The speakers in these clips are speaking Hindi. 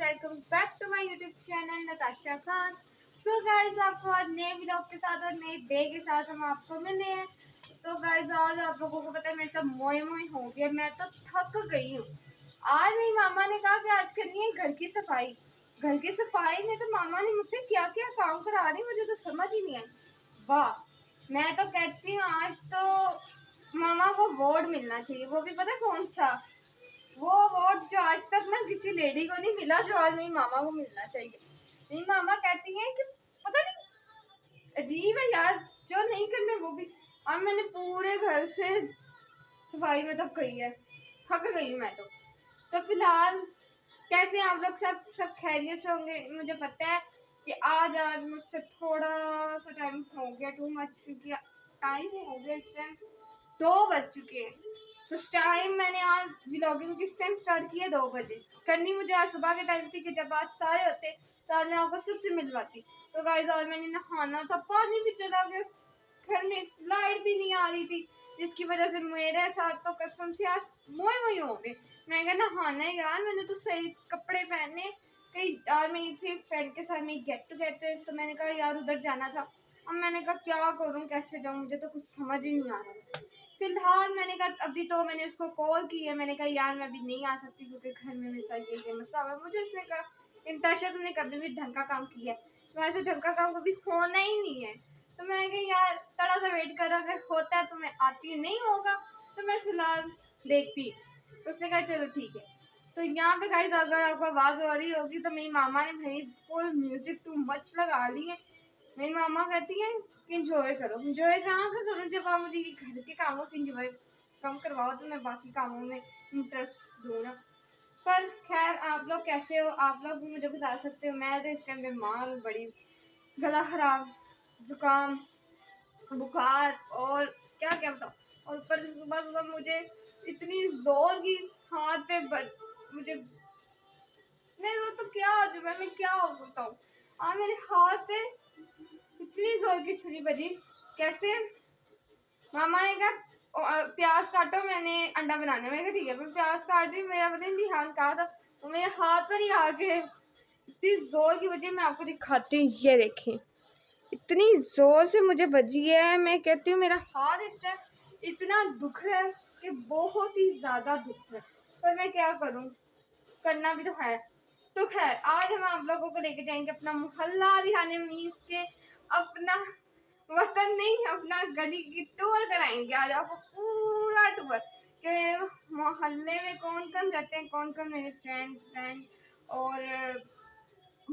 Welcome back to my YouTube channel Natasha Khan. So guys आपको आज नए व्लॉग के साथ और नए डे के साथ हम आपको मिले हैं। तो गाइज आज आप लोगों को पता है मेरे सब मोए मोए हो गया, मैं तो थक गई हूँ। आज मेरी मामा ने कहा कि आज करनी है घर की सफाई। घर की सफाई में तो मामा ने मुझसे क्या क्या काम करा रही मुझे तो समझ ही नहीं आई। वाह, मैं तो कहती हूँ आज तो मामा को अवार्ड मिलना चाहिए, वो भी पता है कौन सा, वो अवार्ड जो आज तक ना किसी लेडी को नहीं मिला, जो आज मेरी मामा को मिलना चाहिए। मेरी मामा कहती हैं कि पता नहीं अजीब है यार, जो नहीं करने वो भी। अब मैंने पूरे घर से सफाई में तो गई है, थक गई हूँ मैं तो फिलहाल कैसे आप लोग सब खैरियत से होंगे। मुझे पता है कि आज मुझसे थोड़ा सा टाइम हो गया, टू मच, क्योंकि टाइम हो गया इस टाइम 2 बज चुके हैं। तो टाइम मैंने आज व्लॉगिंग किस टाइम स्टार्ट किया, 2 बजे करनी मुझे आज सुबह के टाइम थी कि जब आज सारे होते तो आज मैं आपको सबसे मिलवाती। तो गाइस आज मैंने नहाना था, पानी भी चला गया, घर में लाइट भी नहीं आ रही थी, जिसकी वजह से मेरे साथ तो कसम से आज मोए मोए हो गए। मैं क्या नहाना है यार, मैंने तो सही कपड़े पहने। कहीं यार मेरी थी फ्रेंड के साथ में गेट टुगेदर, तो मैंने कहा यार उधर जाना था। अब मैंने कहा क्या करूँ, कैसे जाऊँ, मुझे तो कुछ समझ ही नहीं आ रहा। फिलहाल मैंने कहा अभी तो मैंने उसको कॉल की है, मैंने कहा यार मैं अभी नहीं आ सकती क्योंकि घर में मेरे साथ ये मसला है। मुझे उसने कहा इंताशा तुमने कभी भी ढंग का काम किया है, वैसे ढंग का काम कभी होना ही नहीं है। तो मैंने कहा यार थोड़ा सा वेट करो, अगर होता है तो मैं आती, नहीं होगा तो मैं फिलहाल देखती। तो उसने कहा चलो ठीक है। तो यहाँ पे गाइस अगर आपको आवाज़ हो रही होगी तो मेरी मामा ने भाई फुल म्यूजिक टू मच लगा ली है। मेरी मामा कहती है कि इंजॉय करो। इंजॉय कहाँ का करूँ, जब आप मुझे घर के कामों से इंजॉय कम करवाओ तो मैं बाकी कामों में इंटरेस्ट दूँ ना। पर खैर आप लोग कैसे हो, आप लोग भी मुझे बता सकते हो। मैं तो इस टाइम बीमार हूँ, बड़ी गला खराब, जुकाम, बुखार और क्या क्या बताऊँ। और ऊपर से सुबह सुबह मुझे इतनी जोर की हाथ पे मुझे नहीं वो तो क्या हो चुका है, मैं क्या हो बताऊँ। और मेरे हाथ पे इतनी जोर की छुरी बजी, कैसे मामा ने कहा प्याज काटो, मैंने अंडा बनाना है। मैंने कहा ठीक है, मैं प्याज काट रही, मेरा पता नहीं ध्यान कहा था, वो मेरे हाथ पर ही आके इतनी जोर की बजी। मैं आपको दिखाती हूँ, ये देखें इतनी जोर से मुझे बजी है। मैं कहती हूँ मेरा हाथ इस टाइम इतना दुख रहा है कि बहुत ही ज्यादा दुख है, पर मैं क्या करूँ, करना भी तो है। तो खैर आज हम आप लोगों को लेके जाएंगे अपना मोहल्ला दिखाने, मीन्स के अपना वतन नहीं, अपना गली की टूर कराएंगे आज आपको, पूरा टूर कि मेरे मोहल्ले में कौन कौन रहते हैं, कौन कौन मेरे फ्रेंड और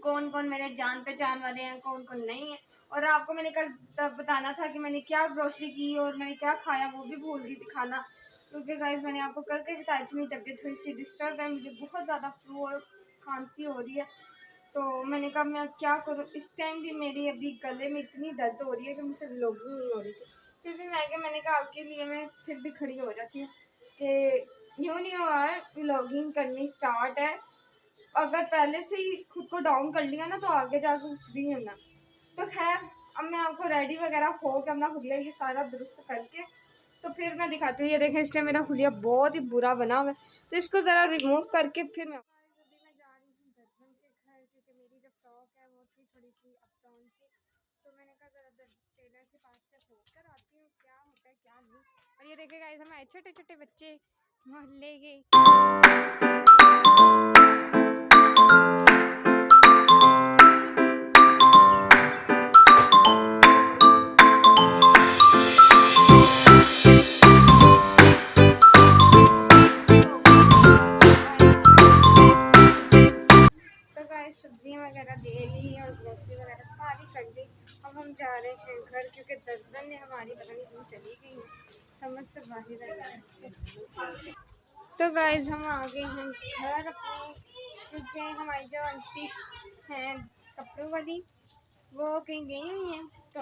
कौन कौन मेरे जान पहचान वाले हैं, कौन कौन नहीं है। और आपको मैंने कल तब बताना था कि मैंने क्या ग्रोसरी की और मैंने क्या खाया, वो भी भूल गई दिखाना, क्योंकि गाइस मैंने आपको कल के बताया थी मेरी तबीयत थोड़ी सी डिस्टर्ब है, मुझे बहुत ज़्यादा फ्लू और खांसी हो रही है। तो मैंने कहा मैं क्या करूँ, इस टाइम भी मेरी अभी गले में इतनी दर्द हो रही है कि मुझसे व्लॉगिंग नहीं हो रही थी। फिर भी मैंने कहा आपके लिए मैं फिर भी खड़ी हो जाती हूँ कि न्यू ईयर व्लॉगिंग करनी स्टार्ट है। अगर पहले से ही खुद को डाउन कर लिया ना तो आगे जाकर कुछ भी नहीं होना। तो खैर अब मैं आपको रेडी वगैरह हो के अपना खुलिया ये सारा दुरुस्त करके तो फिर मैं दिखाती हूँ। ये देखें इस टाइम मेरा खुलिया बहुत ही बुरा बना हुआ है, तो इसको ज़रा रिमूव करके फिर मैं जा रही हूँ दर्जन के घर, क्योंकि मेरी जो फ्रॉक है वो थी थोड़ी सी अप डाउन की। तो मैंने कहा ज़रा टेलर के पास से होकर आती हूँ क्या होता है क्या नहीं। और ये देखेगा गाइस हमारे छोटे छोटे बच्चे मोहल्ले के सब्जियां वगैरह दे ली और ग्रोसरी वगैरह सारी कर ली। अब हम जा रहे हैं घर, क्योंकि दर्जन ने हमारी पता नहीं कहीं चली गई है, समझ से बाहर है। तो गाइस हम आ गए हैं घर अपने, क्योंकि हमारी जो आंटी हैं कपड़ों वाली वो कहीं गई हुई हैं, तो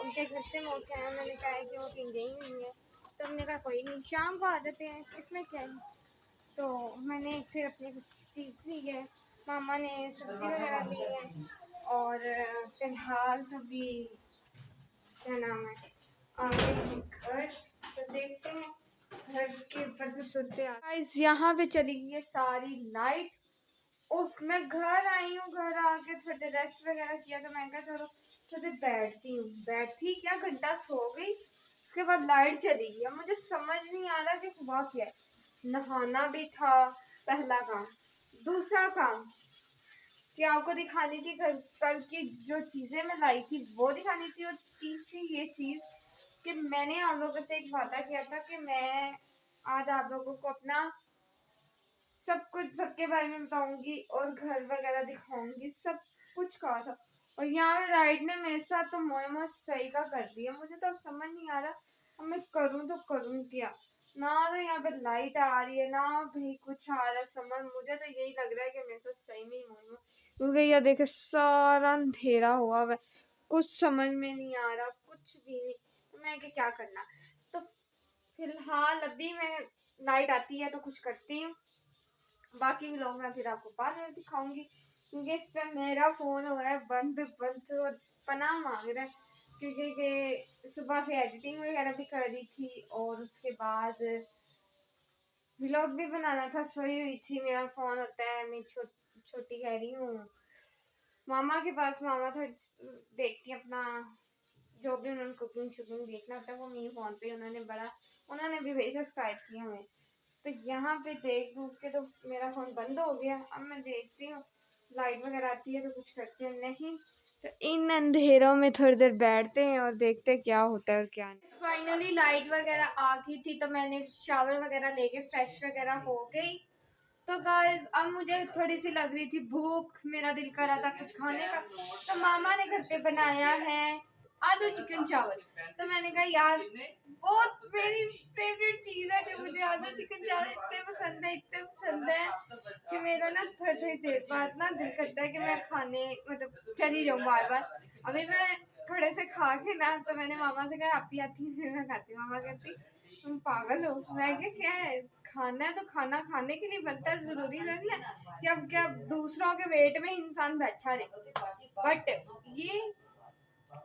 उनके घर से मोड़ के आए, उन्होंने कहा है कि वो कहीं गई हुई है। तो हमने कहा कोई नहीं शाम को आ जाते हैं, इसमें क्या है। तो मैंने फिर अपनी कुछ चीज़ ली है, मामा ने सब्ज़ी वगैरह ली है, और फिलहाल अभी क्या नाम है आ गए हैं घर। तो देखते हैं घर के ऊपर से सुनते हैं। यहाँ पे चली गई है सारी लाइट, उस मैं घर आई हूँ, घर आके थोड़े रेस्ट वगैरह किया तो मैं कहा चलो थोड़े बैठती हूँ। बैठी क्या घंटा सो गई, उसके बाद लाइट चली गई। अब मुझे समझ नहीं आ रहा कि हुआ क्या है। नहाना भी था पहला काम, दूसरा काम कि आपको दिखानी थी कल की जो चीज़ें मैं लाई थी वो दिखानी थी, और तीसरी ये चीज़ कि मैंने आप लोगों से एक वादा किया था कि मैं आज आप लोगों को अपना सब कुछ सबके बारे में बताऊंगी और घर वगैरह दिखाऊंगी, सब कुछ कहा था। और यहाँ लाइट ने मेरे साथ तो मोए सही का कर दिया। मुझे तो अब समझ नहीं आ रहा अब मैं करूँ तो करूँ क्या। ना तो यहाँ पे लाइट आ रही है ना भी कुछ आ रहा है समझ। मुझे तो यही लग रहा है कि मेरे साथ सही में ही मोए, क्योंकि यह देखे सारा अंधेरा हुआ है, कुछ समझ में नहीं आ रहा, कुछ भी नहीं। तो मैं क्या करना। तो फिलहाल अभी मैं लाइट आती है तो कुछ करती हूँ, बाकी व्लॉग मैं फिर आपको बाद में दिखाऊंगी, क्योंकि इस पर मेरा फ़ोन हो रहा है बंद बंद और पनाह मांग रहा है, क्योंकि सुबह से एडिटिंग वगैरह भी कर रही थी और उसके बाद व्लॉग भी बनाना था। सोई हुई थी, मेरा फ़ोन होता है, मैं छोटी कह रही हूँ मामा के पास। मामा थोड़ी देखती अपना जो भी उन्होंने कुकिंग शुकिंग देखना होता है वो मेरे फ़ोन पे उन्होंने भी भाई सब्सक्राइब किया हमें। तो यहाँ पे देख दूख के तो मेरा फ़ोन बंद हो गया। अब मैं देखती हूँ लाइट वगैरह आती है तो कुछ करते हैं, नहीं तो इन अंधेरों में थोड़ी देर बैठते हैं और देखते हैं क्या होता है और क्या नहीं। फाइनली लाइट वगैरह आ गई थी तो मैंने शावर वगैरह लेके फ्रेश वगैरह हो गई। तो गाइस अब मुझे थोड़ी सी लग रही थी भूख, मेरा दिल कर रहा था कुछ खाने का। तो मामा ने घर पे बनाया है आलू चिकन चावल। तो मैंने कहा यार बहुत मेरी फेवरेट चीज़ है, जो मुझे आलू चिकन चावल इतने पसंद है कि मेरा ना थोड़ी थोड़ी देर बाद ना दिल करता है कि मैं खाने मतलब चली जाऊँ बार बार। अभी मैं थोड़े से खा के ना तो मैंने मामा से कहा आप ही आती है फिर मैं खाती। मामा कहती तुम पागल हो। मैं क्या है, खाना है तो खाना खाने के लिए बनता है, जरूरी नहीं है कि अब क्या दूसरों के वेट में इंसान बैठा रहे। बट ये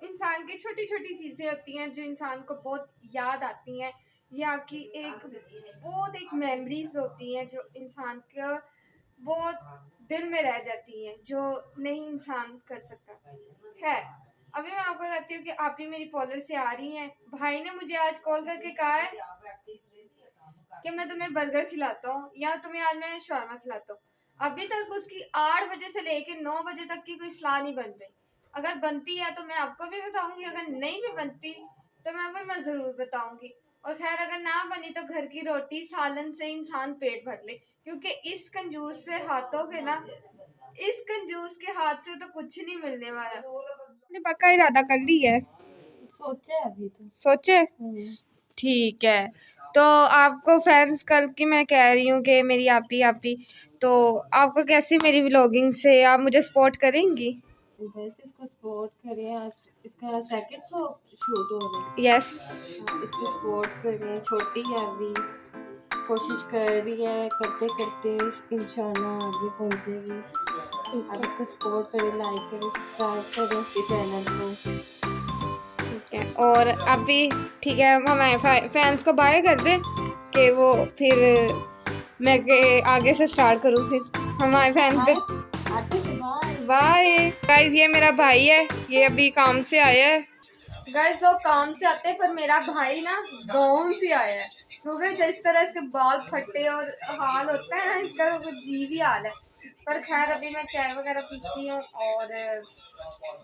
इंसान की छोटी छोटी चीजें होती हैं जो इंसान को बहुत याद आती हैं, ये आपकी एक मेमोरीज होती हैं जो इंसान के बहुत दिल में रह जाती हैं, जो नहीं इंसान कर सकता है। अभी मैं आपको कहती हूँ कि आप ही मेरी कॉलर से आ रही हैं। भाई ने मुझे आज कॉल करके कहा है कि मैं तुम्हें बर्गर खिलाता हूँ या तुम्हें आज मैं शवारमा खिलाता हूँ। अभी तक उसकी 8 बजे से लेके 9 बजे तक की कोई सलाह नहीं बन रही। अगर बनती है तो मैं आपको भी बताऊंगी, अगर नहीं भी बनती तो मैं जरूर बताऊंगी। और खैर अगर ना बनी तो घर की रोटी सालन से इंसान पेट भर ले, क्योंकि इस कंजूस से हाथों के ना इस कंजूस के हाथ से तो कुछ नहीं मिलने वाला। ने पक्का इरादा कर ली है, सोचे अभी तो सोचे ठीक है। तो आपको फैंस कल की मैं कह रही हूँ कि मेरी आपी तो आपको कैसी मेरी व्लॉगिंग से आप मुझे सपोर्ट करेंगी? बस इसको सपोर्ट करें। आज इसका सेकंड व्लॉग शूट हो रहा है। यस इसको सपोर्ट करें। छोटी है अभी, कोशिश कर रही है, करते करते इंशाल्लाह आगे पहुंचेगी। आप इसको सपोर्ट करें, लाइक करें, सब्सक्राइब करें इसके चैनल को। ठीक है। और अभी ठीक है, हमारे फैंस को बाय कर दे कि वो फिर मैं के आगे से स्टार्ट करूँ फिर हमारे फैन पे। आटे से बाय बाय गाइस, ये मेरा भाई है, ये अभी काम से आया है। गाइस लोग काम से आते हैं पर मेरा भाई ना गाँव से आया है, क्योंकि जिस तरह इसके बाल फटे और हाल होता है ना इसका तो कुछ जीव ही हाल है। पर खैर अभी मैं चाय वगैरह पीती हूँ और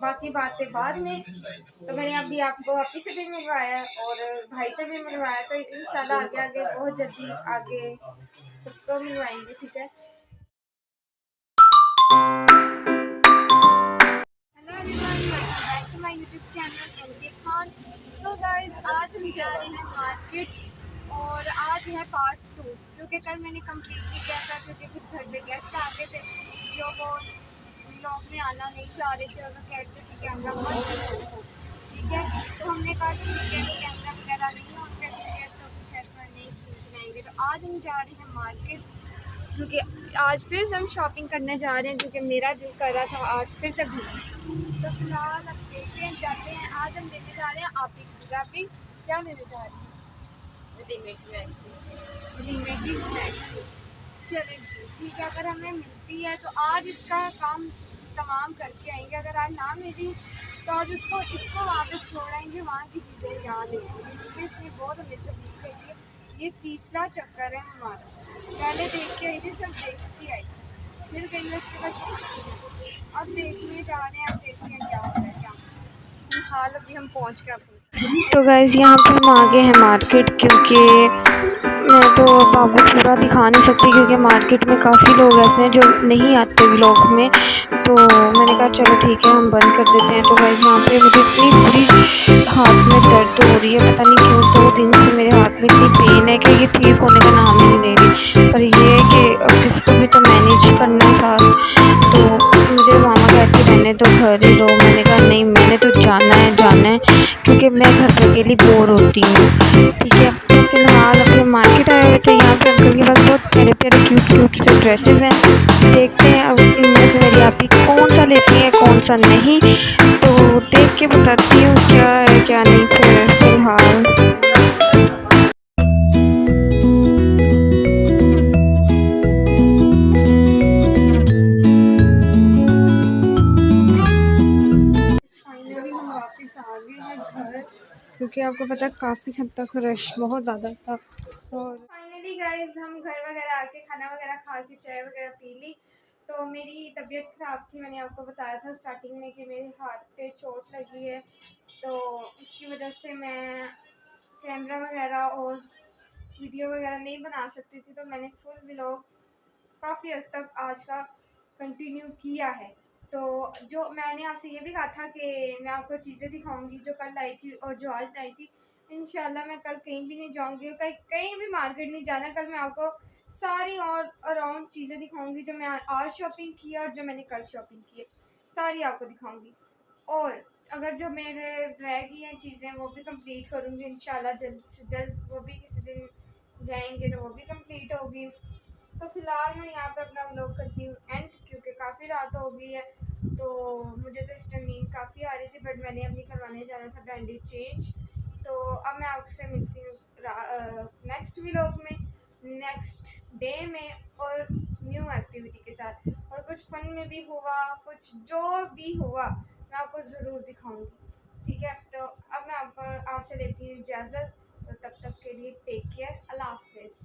बाकी बातें बाद में। तो मैंने अभी आपको आपी से भी मिलवाया और भाई से भी मिलवाया, तो इंशाल्लाह आगे आगे बहुत जल्दी आगे सबको मिलवाएंगे। ठीक है। Hello everyone, welcome back to my YouTube channel NK Khan. So guys आज हम जा रहे हैं मार्केट और आज है पार्ट 2, क्योंकि कल मैंने कंप्लीट नहीं किया था क्योंकि कुछ घर पे गेस्ट आ गए थे जो वो व्लॉग में आना नहीं चाह रहे थे और वो कहते थे कि कैमरा मत हो। ठीक है, तो हमने कहा ठीक है कैमरा वगैरह नहीं ऑन करेंगे तो कुछ ऐसा नहीं सीन चलाएंगे। तो आज हम जा रहे हैं मार्केट, क्योंकि आज फिर से हम शॉपिंग करने जा रहे हैं, क्योंकि मेरा दिल कर रहा था आज फिर से घूमने। तो फिलहाल अब देखते हैं, जाते हैं। आज हम लेने जा रहे हैं आपी की। आपी क्या लेने जा रहे हैं? रीमे की मैक्सी। चलेंगे ठीक है, अगर हमें मिलती छुट्टी है, तो आज इसका काम तमाम करके आएंगे। अगर आज ना मिली तो आज उसको इसको वहाँ पे छोड़ाएंगे, वहाँ की चीज़ें यहाँ लेंगे, क्योंकि इसने बहुत हमें से भूख लगी है। ये तीसरा चक्कर है हमारा, पहले देख के आई थी, सब देख के आई, फिर कहीं उसके बाद अब देखने जा रहे हैं, अब देखते हैं क्या होता है क्या। फिलहाल अभी हम पहुँच गए अपने। तो गाइज़ यहाँ पे हम आ गए हैं मार्केट, क्योंकि मैं तो अब आपको पूरा दिखा नहीं सकती, क्योंकि मार्केट में काफ़ी लोग ऐसे हैं जो नहीं आते व्लॉग में, तो मैंने कहा चलो ठीक है हम बंद कर देते हैं। तो गाइज़ यहाँ पे मुझे इतनी बुरी हाथ में दर्द हो रही है, पता नहीं क्यों 2 दिन से मेरे हाथ में इतनी पेन है कि ये ठीक होने का नाम ही नहीं ले रही। पर ये है कि अब किसको भी तो मैनेज करना था, तो मुझे मामा कहते रहने तो घर ही रहो। मैंने कहा नहीं, मैंने तो जाना है, क्योंकि मैं घर पर अकेली बोर होती हूँ। ठीक है, तो फिलहाल अभी हम मार्केट आए हुए थे। यहाँ पे अंकल के पास बहुत प्यारे प्यारे क्यूट से ड्रेसेस हैं। देखते हैं अब इनमें से मेरी आप ही कौन सा लेती है कौन सा नहीं, तो देख के बताती हूँ क्या है क्या नहीं। फिर फिलहाल फाइनली हम वापस आ गए हैं घर, क्योंकि आपको पता है काफ़ी हद तक रश बहुत ज़्यादा था। और फाइनली गाइस हम घर वगैरह आके खाना वगैरह खा के चाय वगैरह पी ली। तो मेरी तबीयत ख़राब थी, मैंने आपको बताया था स्टार्टिंग में कि मेरे हाथ पे चोट लगी है, तो इसकी वजह से मैं कैमरा वगैरह और वीडियो वगैरह नहीं बना सकती थी। तो मैंने फुल व्लॉग काफ़ी हद तक आज का कंटिन्यू किया है। तो जो मैंने आपसे ये भी कहा था कि मैं आपको चीज़ें दिखाऊंगी जो कल लाई थी और जो आज लाई थी। इंशाल्लाह मैं कल कहीं भी नहीं जाऊंगी और कहीं भी मार्केट नहीं जाना। कल मैं आपको सारी और अराउंड चीज़ें दिखाऊंगी जो मैं आज शॉपिंग की और जो मैंने कल शॉपिंग की है, सारी आपको दिखाऊंगी। और अगर जो मेरे रह गई हैं चीज़ें वो भी कंप्लीट करूँगी इंशाल्लाह, जल्द से जल्द वो भी किसी दिन जाएंगे तो वो भी कंप्लीट होगी। तो फिलहाल मैं यहाँ पे अपना व्लॉग करती हूँ एंड, क्योंकि काफ़ी रात हो गई है, तो मुझे तो इस टाइम नींद काफ़ी आ रही थी, बट मैंने अपनी करवाने जाना था बैंडेज चेंज। तो अब मैं आपसे मिलती हूँ नेक्स्ट व्लॉग में, नेक्स्ट डे में, और न्यू एक्टिविटी के साथ, और कुछ फन में भी हुआ, कुछ जो भी हुआ मैं आपको ज़रूर दिखाऊंगी। ठीक है, तो अब मैं आपसे लेती हूँ इजाज़त। तो तब तक के लिए टेक केयर, अल्लाह हाफिज़।